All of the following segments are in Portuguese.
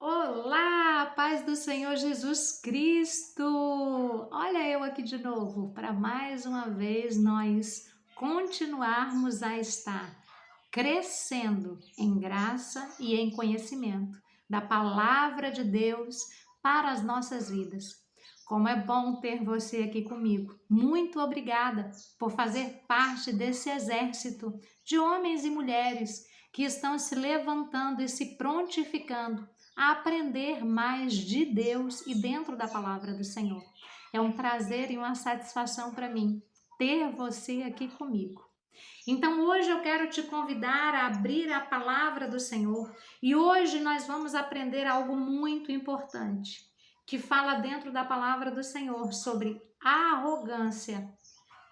Olá, paz do Senhor Jesus Cristo! Olha eu aqui de novo para mais uma vez nós continuarmos a estar crescendo em graça e em conhecimento da palavra de Deus para as nossas vidas. Como é bom ter você aqui comigo. Muito obrigada por fazer parte desse exército de homens e mulheres que estão se levantando e se prontificando a aprender mais de Deus e dentro da palavra do Senhor. É um prazer e uma satisfação para mim ter você aqui comigo. Então hoje eu quero te convidar a abrir a palavra do Senhor e hoje nós vamos aprender algo muito importante que fala dentro da palavra do Senhor sobre a arrogância,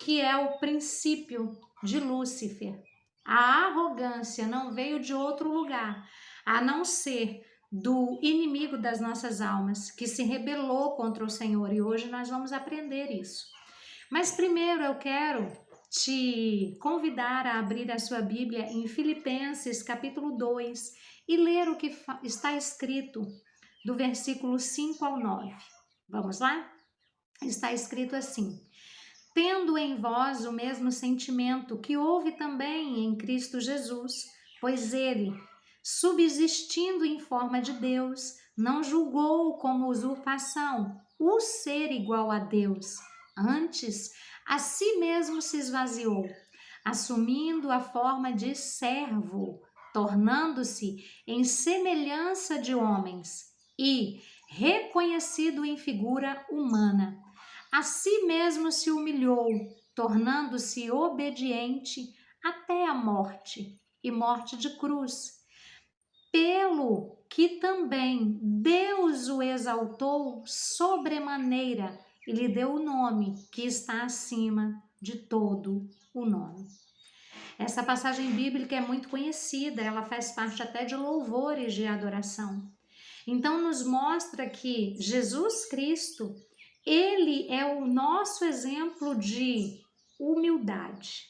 que é o princípio de Lúcifer. A arrogância não veio de outro lugar, a não ser do inimigo das nossas almas, que se rebelou contra o Senhor, e hoje nós vamos aprender isso. Mas primeiro eu quero te convidar a abrir a sua Bíblia em Filipenses capítulo 2 e ler o que está escrito do versículo 5 ao 9. Vamos lá? Está escrito assim: tendo em vós o mesmo sentimento que houve também em Cristo Jesus, pois ele, subsistindo em forma de Deus, não julgou como usurpação o ser igual a Deus. Antes, a si mesmo se esvaziou, assumindo a forma de servo, tornando-se em semelhança de homens e reconhecido em figura humana. A si mesmo se humilhou, tornando-se obediente até a morte, e morte de cruz. Pelo que também Deus o exaltou sobremaneira e lhe deu o nome que está acima de todo o nome. Essa passagem bíblica é muito conhecida, ela faz parte até de louvores de adoração. Então nos mostra que Jesus Cristo, ele é o nosso exemplo de humildade,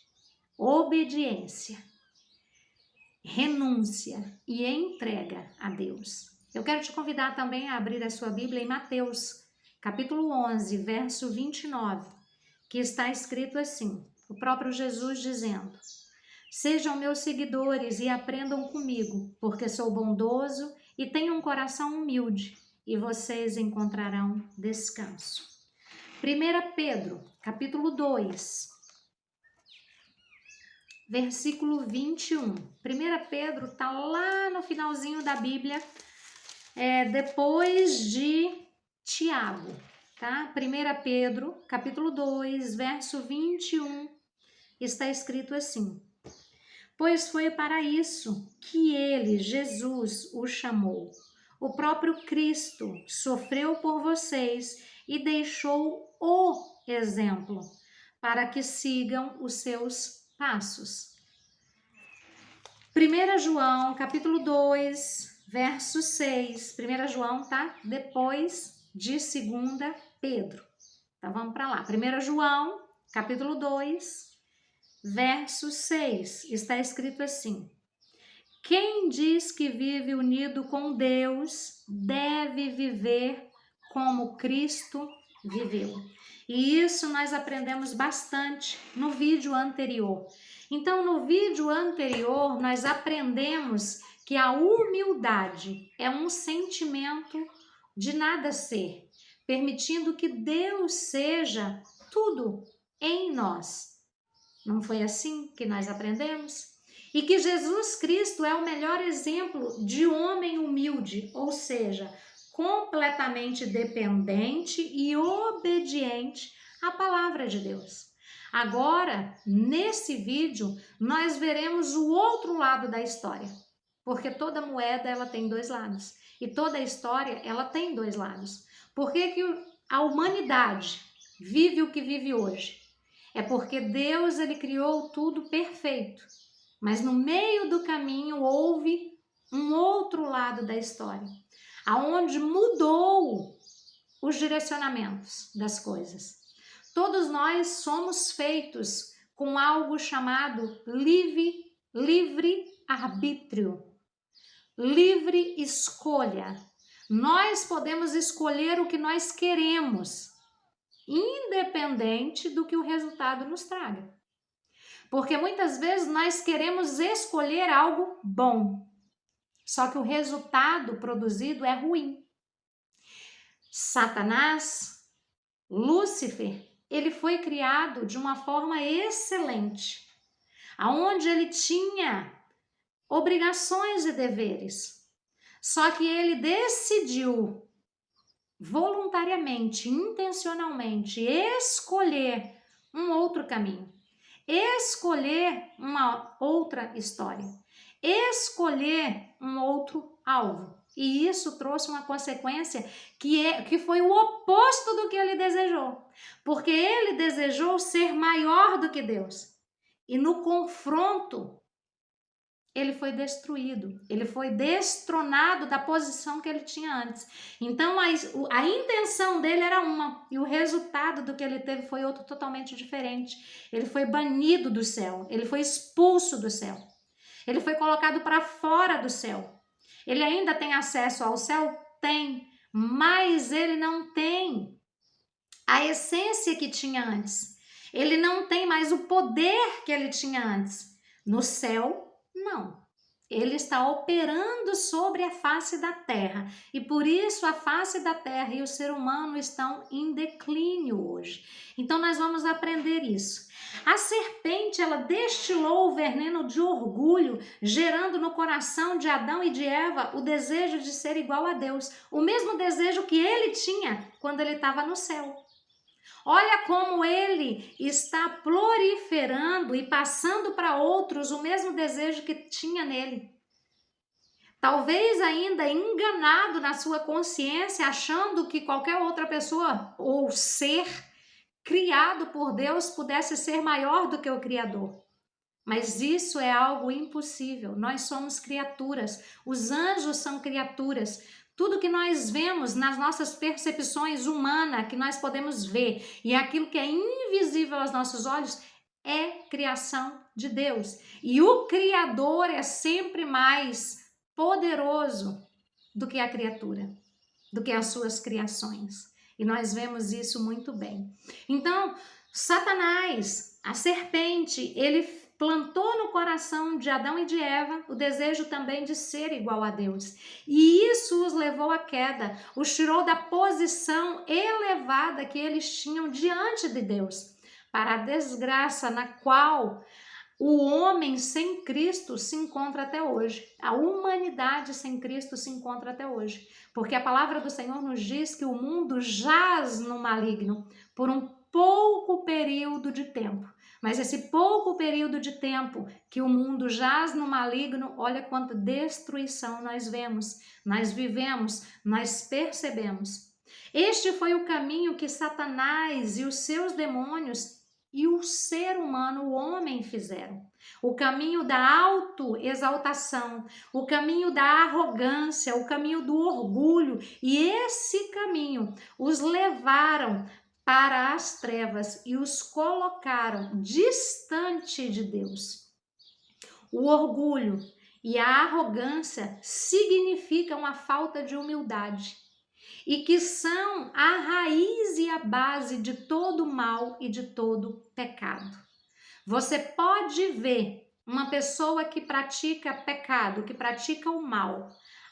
obediência, renúncia e entrega a Deus. Eu quero te convidar também a abrir a sua Bíblia em Mateus, capítulo 11, verso 29, que está escrito assim, o próprio Jesus dizendo: sejam meus seguidores e aprendam comigo, porque sou bondoso e tenho um coração humilde, e vocês encontrarão descanso. 1 Pedro, capítulo 2, versículo 21. 1 Pedro está lá no finalzinho da Bíblia, depois de Tiago, tá? 1 Pedro, capítulo 2, verso 21, está escrito assim: pois foi para isso que ele, Jesus, o chamou. O próprio Cristo sofreu por vocês e deixou o exemplo para que sigam os seus passos. 1 João, capítulo 2, verso 6. 1 João tá depois de 2 Pedro. Então vamos para lá. 1 João, capítulo 2, verso 6. Está escrito assim: quem diz que vive unido com Deus deve viver como Cristo viveu. E isso nós aprendemos bastante no vídeo anterior. Então, no vídeo anterior, nós aprendemos que a humildade é um sentimento de nada ser, permitindo que Deus seja tudo em nós. Não foi assim que nós aprendemos? E que Jesus Cristo é o melhor exemplo de homem humilde, ou seja, completamente dependente e obediente à palavra de Deus. Agora, nesse vídeo, nós veremos o outro lado da história, porque toda moeda ela tem dois lados e toda história ela tem dois lados. Por que a humanidade vive o que vive hoje? É porque Deus ele criou tudo perfeito. Mas no meio do caminho houve um outro lado da história, aonde mudou os direcionamentos das coisas. Todos nós somos feitos com algo chamado livre arbítrio, livre escolha. Nós podemos escolher o que nós queremos, independente do que o resultado nos traga. Porque muitas vezes nós queremos escolher algo bom, só que o resultado produzido é ruim. Satanás, Lúcifer, ele foi criado de uma forma excelente, aonde ele tinha obrigações e deveres. Só que ele decidiu voluntariamente, intencionalmente, escolher um outro caminho, escolher uma outra história, escolher um outro alvo. E isso trouxe uma consequência que foi o oposto do que ele desejou, porque ele desejou ser maior do que Deus. E no confronto, ele foi destruído, ele foi destronado da posição que ele tinha antes. Então a intenção dele era uma e o resultado do que ele teve foi outro totalmente diferente. Ele foi banido do céu, ele foi expulso do céu, ele foi colocado para fora do céu. Ele ainda tem acesso ao céu? Tem, mas ele não tem a essência que tinha antes. Ele não tem mais o poder que ele tinha antes. No céu, não. Ele está operando sobre a face da terra e por isso a face da terra e o ser humano estão em declínio hoje. Então nós vamos aprender isso. A serpente, ela destilou o veneno de orgulho, gerando no coração de Adão e de Eva o desejo de ser igual a Deus, o mesmo desejo que ele tinha quando ele estava no céu. Olha como ele está proliferando e passando para outros o mesmo desejo que tinha nele. Talvez ainda enganado na sua consciência, achando que qualquer outra pessoa ou ser criado por Deus pudesse ser maior do que o Criador. Mas isso é algo impossível. Nós somos criaturas, os anjos são criaturas. Tudo que nós vemos nas nossas percepções humanas, que nós podemos ver, e aquilo que é invisível aos nossos olhos, é criação de Deus. E o Criador é sempre mais poderoso do que a criatura, do que as suas criações. E nós vemos isso muito bem. Então, Satanás, a serpente, ele plantou no coração de Adão e de Eva o desejo também de ser igual a Deus. E isso os levou à queda, os tirou da posição elevada que eles tinham diante de Deus, para a desgraça na qual o homem sem Cristo se encontra até hoje. A humanidade sem Cristo se encontra até hoje. Porque a palavra do Senhor nos diz que o mundo jaz no maligno por um pouco período de tempo. Mas esse pouco período de tempo que o mundo jaz no maligno, olha quanta destruição nós vemos, nós vivemos, nós percebemos. Este foi o caminho que Satanás e os seus demônios e o ser humano, o homem, fizeram. O caminho da autoexaltação, o caminho da arrogância, o caminho do orgulho. E esse caminho os levaram para as trevas e os colocaram distante de Deus. O orgulho e a arrogância significam a falta de humildade e que são a raiz e a base de todo mal e de todo pecado. Você pode ver uma pessoa que pratica pecado, que pratica o mal.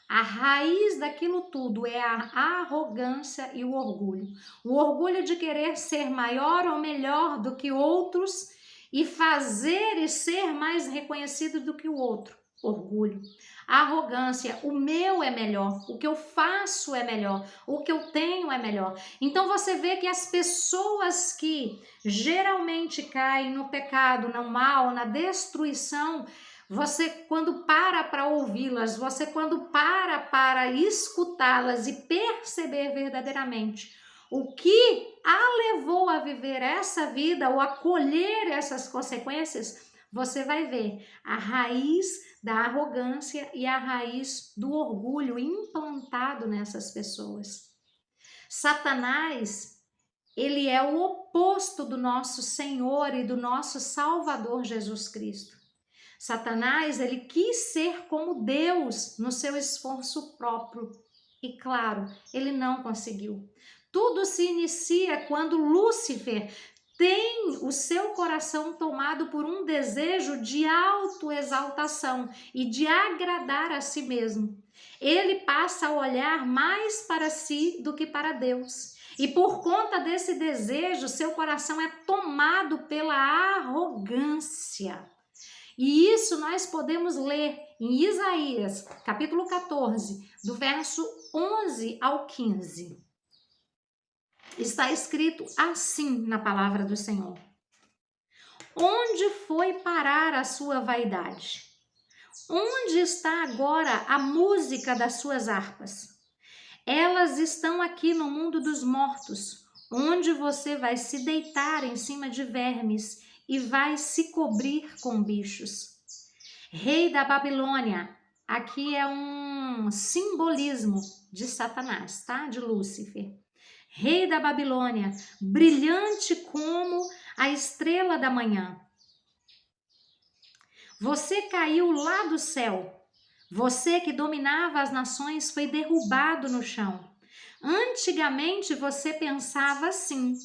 A raiz daquilo tudo é a arrogância e o orgulho. O orgulho de querer ser maior ou melhor do que outros e fazer e ser mais reconhecido do que o outro. Orgulho. A arrogância, o meu é melhor, o que eu faço é melhor, o que eu tenho é melhor. Então você vê que as pessoas que geralmente caem no pecado, no mal, na destruição, você quando para ouvi-las, você quando para escutá-las e perceber verdadeiramente o que a levou a viver essa vida ou a colher essas consequências, você vai ver a raiz da arrogância e a raiz do orgulho implantado nessas pessoas. Satanás, ele é o oposto do nosso Senhor e do nosso Salvador Jesus Cristo. Satanás, ele quis ser como Deus no seu esforço próprio. E claro, ele não conseguiu. Tudo se inicia quando Lúcifer tem o seu coração tomado por um desejo de autoexaltação e de agradar a si mesmo. Ele passa a olhar mais para si do que para Deus. E por conta desse desejo, seu coração é tomado pela arrogância. E isso nós podemos ler em Isaías, capítulo 14, do verso 11 ao 15. Está escrito assim na palavra do Senhor: onde foi parar a sua vaidade? Onde está agora a música das suas harpas? Elas estão aqui no mundo dos mortos, onde você vai se deitar em cima de vermes e vai se cobrir com bichos. Rei da Babilônia, aqui é um simbolismo de Satanás, tá? De Lúcifer. Rei da Babilônia, brilhante como a estrela da manhã. Você caiu lá do céu. Você que dominava as nações foi derrubado no chão. Antigamente você pensava assim: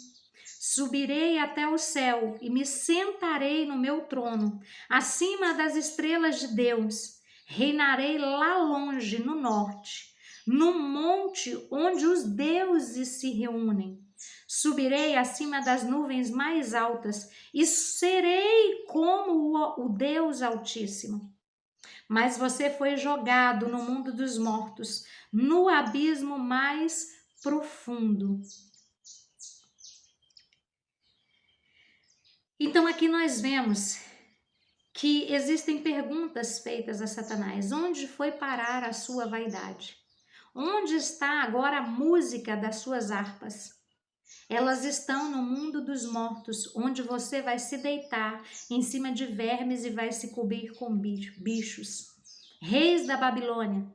subirei até o céu e me sentarei no meu trono, acima das estrelas de Deus. Reinarei lá longe, no norte, no monte onde os deuses se reúnem. Subirei acima das nuvens mais altas e serei como o Deus Altíssimo. Mas você foi jogado no mundo dos mortos, no abismo mais profundo. Então aqui nós vemos que existem perguntas feitas a Satanás. Onde foi parar a sua vaidade? Onde está agora a música das suas harpas? Elas estão no mundo dos mortos, onde você vai se deitar em cima de vermes e vai se cobrir com bichos. Reis da Babilônia,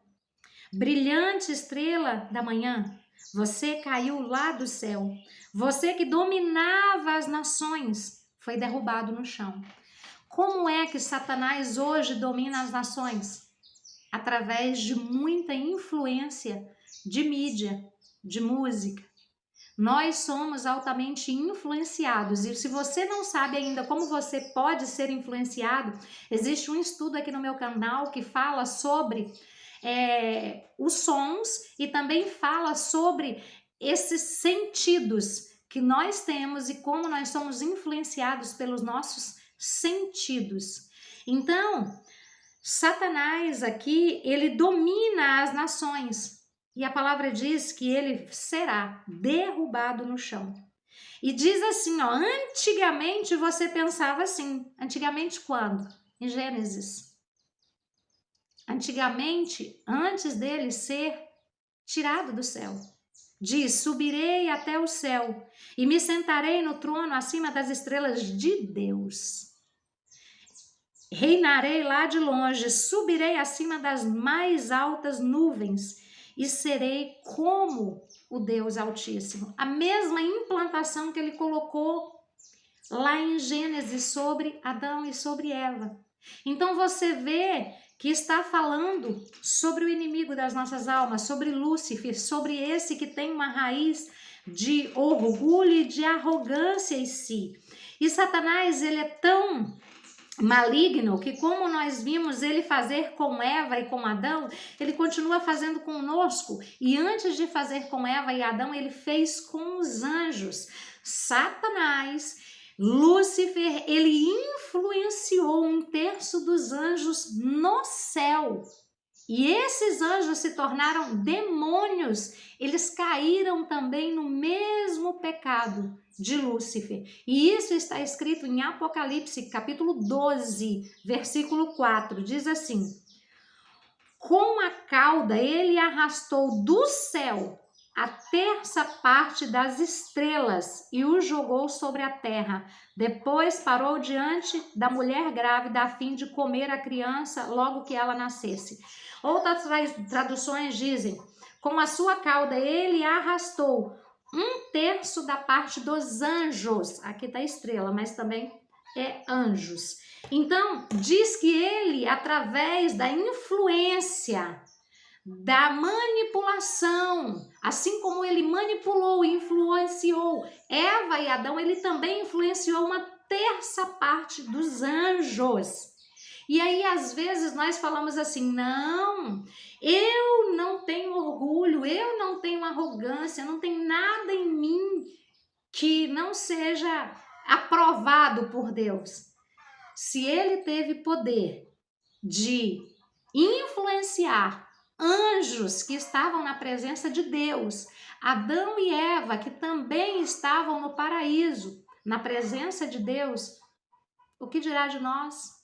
brilhante estrela da manhã, você caiu lá do céu. Você que dominava as nações foi derrubado no chão. Como é que Satanás hoje domina as nações? Através de muita influência de mídia, de música. Nós somos altamente influenciados, e se você não sabe ainda como você pode ser influenciado, existe um estudo aqui no meu canal que fala sobre os sons e também fala sobre esses sentidos que nós temos e como nós somos influenciados pelos nossos sentidos. Então, Satanás aqui, ele domina as nações. E a palavra diz que ele será derrubado no chão. E diz assim, ó, antigamente você pensava assim. Antigamente quando? Em Gênesis. Antigamente, antes dele ser tirado do céu. Diz, subirei até o céu e me sentarei no trono acima das estrelas de Deus. Reinarei lá de longe, subirei acima das mais altas nuvens e serei como o Deus Altíssimo. A mesma implantação que ele colocou lá em Gênesis sobre Adão e sobre Eva. Então você vê que está falando sobre o inimigo das nossas almas, sobre Lúcifer, sobre esse que tem uma raiz de orgulho e de arrogância em si. E Satanás, ele é tão maligno que, como nós vimos ele fazer com Eva e com Adão, ele continua fazendo conosco. E antes de fazer com Eva e Adão, ele fez com os anjos. Satanás, Lúcifer, ele influenciou 1/3 dos anjos no céu. E esses anjos se tornaram demônios. Eles caíram também no mesmo pecado de Lúcifer. E isso está escrito em Apocalipse, capítulo 12, versículo 4. Diz assim: com a cauda ele arrastou do céu a 1/3 das estrelas e o jogou sobre a terra. Depois parou diante da mulher grávida a fim de comer a criança logo que ela nascesse. Outras traduções dizem: com a sua cauda ele arrastou 1/3 da parte dos anjos. Aqui está estrela, mas também é anjos. Então, diz que ele, através da influência da manipulação. Assim como ele manipulou e influenciou Eva e Adão, ele também influenciou uma terça parte dos anjos. E aí, às vezes, nós falamos assim, não, eu não tenho orgulho, eu não tenho arrogância, não tem nada em mim que não seja aprovado por Deus. Se ele teve poder de influenciar anjos que estavam na presença de Deus, Adão e Eva, que também estavam no paraíso, na presença de Deus, o que dirá de nós?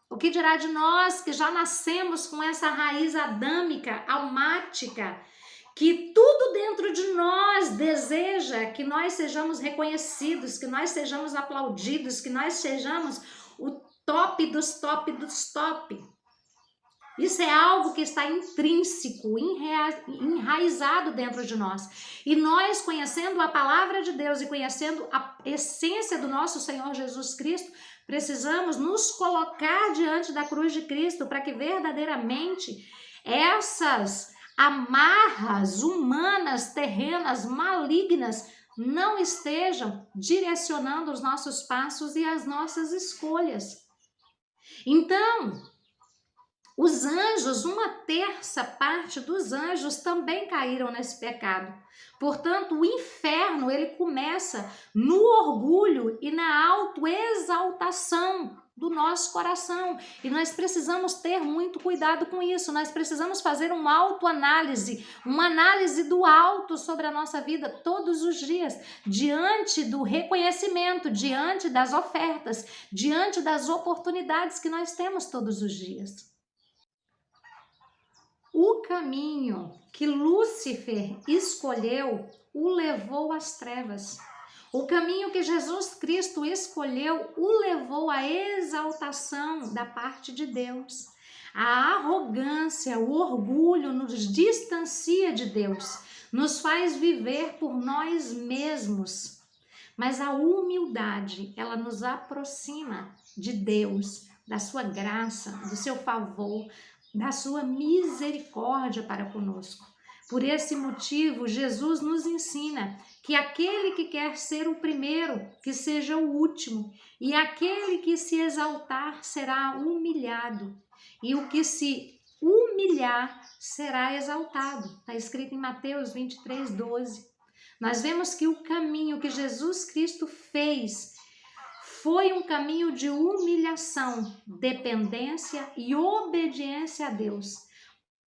O que dirá de nós que já nascemos com essa raiz adâmica, almática, que tudo dentro de nós deseja que nós sejamos reconhecidos, que nós sejamos aplaudidos, que nós sejamos o top dos top dos top. Isso é algo que está intrínseco, enraizado dentro de nós. E nós, conhecendo a palavra de Deus e conhecendo a essência do nosso Senhor Jesus Cristo, precisamos nos colocar diante da cruz de Cristo para que verdadeiramente essas amarras humanas, terrenas, malignas, não estejam direcionando os nossos passos e as nossas escolhas. Então, os anjos, uma terça parte dos anjos também caíram nesse pecado. Portanto, o inferno, ele começa no orgulho e na autoexaltação do nosso coração. E nós precisamos ter muito cuidado com isso. Nós precisamos fazer uma autoanálise, uma análise do alto sobre a nossa vida todos os dias, diante do reconhecimento, diante das ofertas, diante das oportunidades que nós temos todos os dias. O caminho que Lúcifer escolheu o levou às trevas. O caminho que Jesus Cristo escolheu o levou à exaltação da parte de Deus. A arrogância, o orgulho nos distancia de Deus, nos faz viver por nós mesmos. Mas a humildade, ela nos aproxima de Deus, da sua graça, do seu favor, da sua misericórdia para conosco. Por esse motivo, Jesus nos ensina que aquele que quer ser o primeiro, que seja o último, e aquele que se exaltar será humilhado, e o que se humilhar será exaltado. Está escrito em Mateus 23:12. Nós vemos que o caminho que Jesus Cristo fez foi um caminho de humilhação, dependência e obediência a Deus.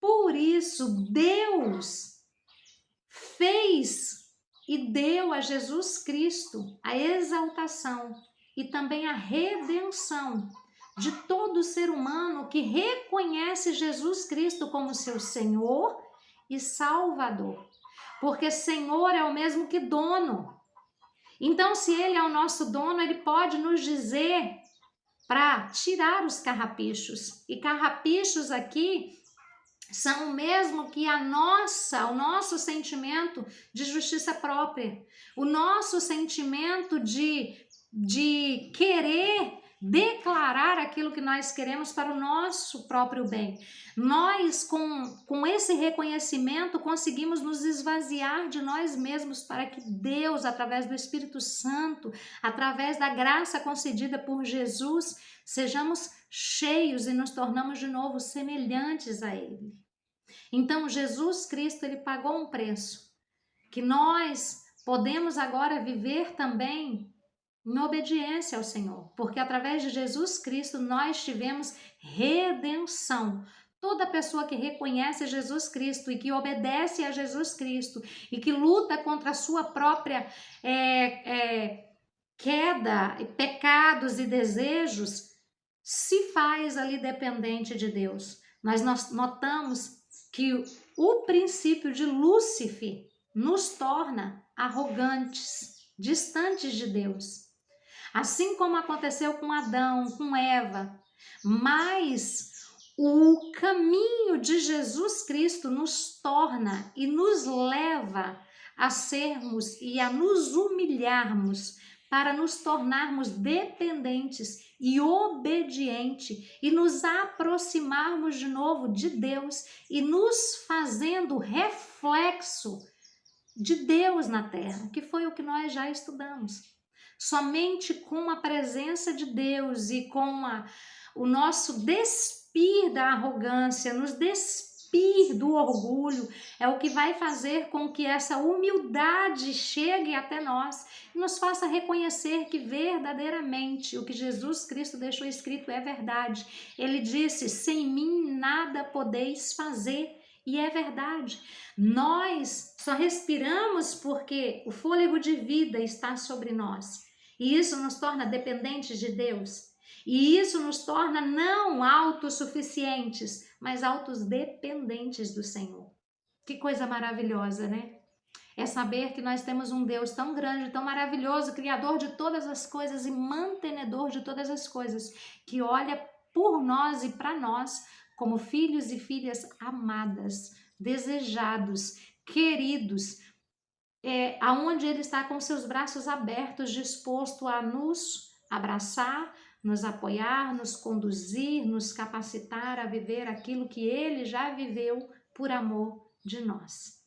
Por isso, Deus fez e deu a Jesus Cristo a exaltação e também a redenção de todo ser humano que reconhece Jesus Cristo como seu Senhor e Salvador. Porque Senhor é o mesmo que dono. Então, se Ele é o nosso dono, Ele pode nos dizer para tirar os carrapichos. E carrapichos aqui são o mesmo que o nosso sentimento de justiça própria. O nosso sentimento de querer declarar aquilo que nós queremos para o nosso próprio bem. Nós, com esse reconhecimento, conseguimos nos esvaziar de nós mesmos para que Deus, através do Espírito Santo, através da graça concedida por Jesus, sejamos cheios e nos tornamos de novo semelhantes a Ele. Então, Jesus Cristo, Ele pagou um preço que nós podemos agora viver também em obediência ao Senhor, porque através de Jesus Cristo nós tivemos redenção. Toda pessoa que reconhece Jesus Cristo e que obedece a Jesus Cristo e que luta contra a sua própria queda, pecados e desejos, se faz ali dependente de Deus. Nós notamos que o princípio de Lúcifer nos torna arrogantes, distantes de Deus. Assim como aconteceu com Adão, com Eva, mas o caminho de Jesus Cristo nos torna e nos leva a sermos e a nos humilharmos para nos tornarmos dependentes e obedientes e nos aproximarmos de novo de Deus e nos fazendo reflexo de Deus na terra, que foi o que nós já estudamos. Somente com a presença de Deus e com o nosso despir da arrogância, nos despir do orgulho, é o que vai fazer com que essa humildade chegue até nós e nos faça reconhecer que verdadeiramente o que Jesus Cristo deixou escrito é verdade. Ele disse: sem mim nada podeis fazer. E é verdade. Nós só respiramos porque o fôlego de vida está sobre nós. E isso nos torna dependentes de Deus. E isso nos torna não autossuficientes, mas autodependentes do Senhor. Que coisa maravilhosa, né? É saber que nós temos um Deus tão grande, tão maravilhoso, Criador de todas as coisas e mantenedor de todas as coisas, que olha por nós e para nós como filhos e filhas amadas, desejados, queridos, aonde Ele está com seus braços abertos, disposto a nos abraçar, nos apoiar, nos conduzir, nos capacitar a viver aquilo que Ele já viveu por amor de nós.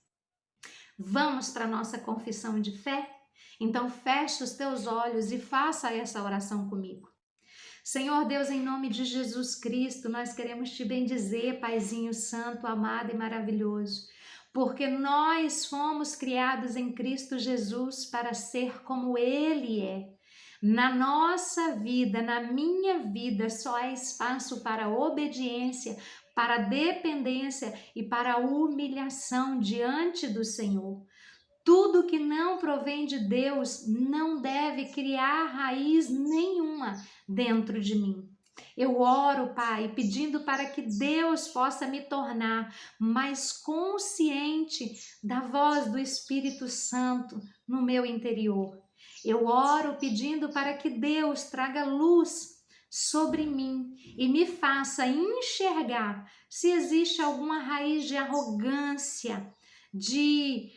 Vamos para a nossa confissão de fé? Então feche os teus olhos e faça essa oração comigo. Senhor Deus, em nome de Jesus Cristo, nós queremos te bendizer, Paizinho Santo, amado e maravilhoso, porque nós fomos criados em Cristo Jesus para ser como Ele é. Na nossa vida, na minha vida, só há espaço para obediência, para dependência e para humilhação diante do Senhor. Tudo que não provém de Deus não deve criar raiz nenhuma dentro de mim. Eu oro, Pai, pedindo para que Deus possa me tornar mais consciente da voz do Espírito Santo no meu interior. Eu oro pedindo para que Deus traga luz sobre mim e me faça enxergar se existe alguma raiz de arrogância, de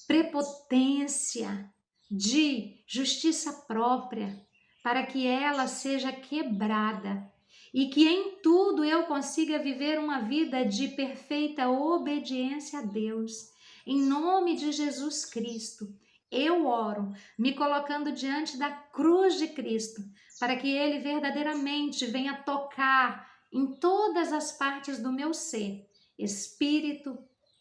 prepotência, de justiça própria, para que ela seja quebrada e que em tudo eu consiga viver uma vida de perfeita obediência a Deus. Em nome de Jesus Cristo, eu oro, me colocando diante da cruz de Cristo, para que Ele verdadeiramente venha tocar em todas as partes do meu ser, espírito,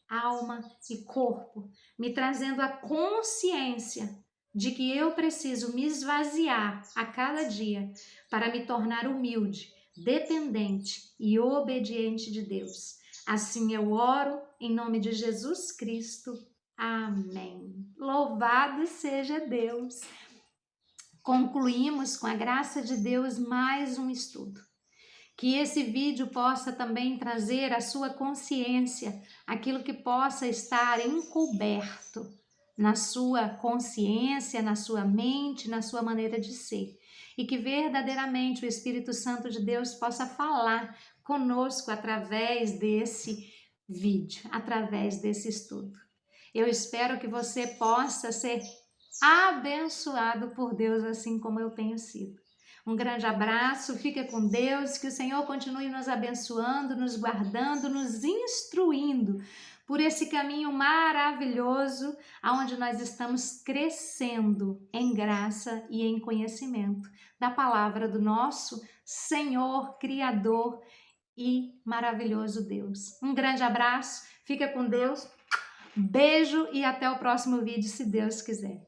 alma e corpo, me trazendo a consciência de que eu preciso me esvaziar a cada dia para me tornar humilde, dependente e obediente de Deus. Assim eu oro em nome de Jesus Cristo. Amém. Louvado seja Deus. Concluímos com a graça de Deus mais um estudo. Que esse vídeo possa também trazer à sua consciência aquilo que possa estar encoberto na sua consciência, na sua mente, na sua maneira de ser. E que verdadeiramente o Espírito Santo de Deus possa falar conosco através desse vídeo, através desse estudo. Eu espero que você possa ser abençoado por Deus assim como eu tenho sido. Um grande abraço, fica com Deus, que o Senhor continue nos abençoando, nos guardando, nos instruindo por esse caminho maravilhoso, aonde nós estamos crescendo em graça e em conhecimento da palavra do nosso Senhor, Criador e maravilhoso Deus. Um grande abraço, fica com Deus, beijo e até o próximo vídeo, se Deus quiser.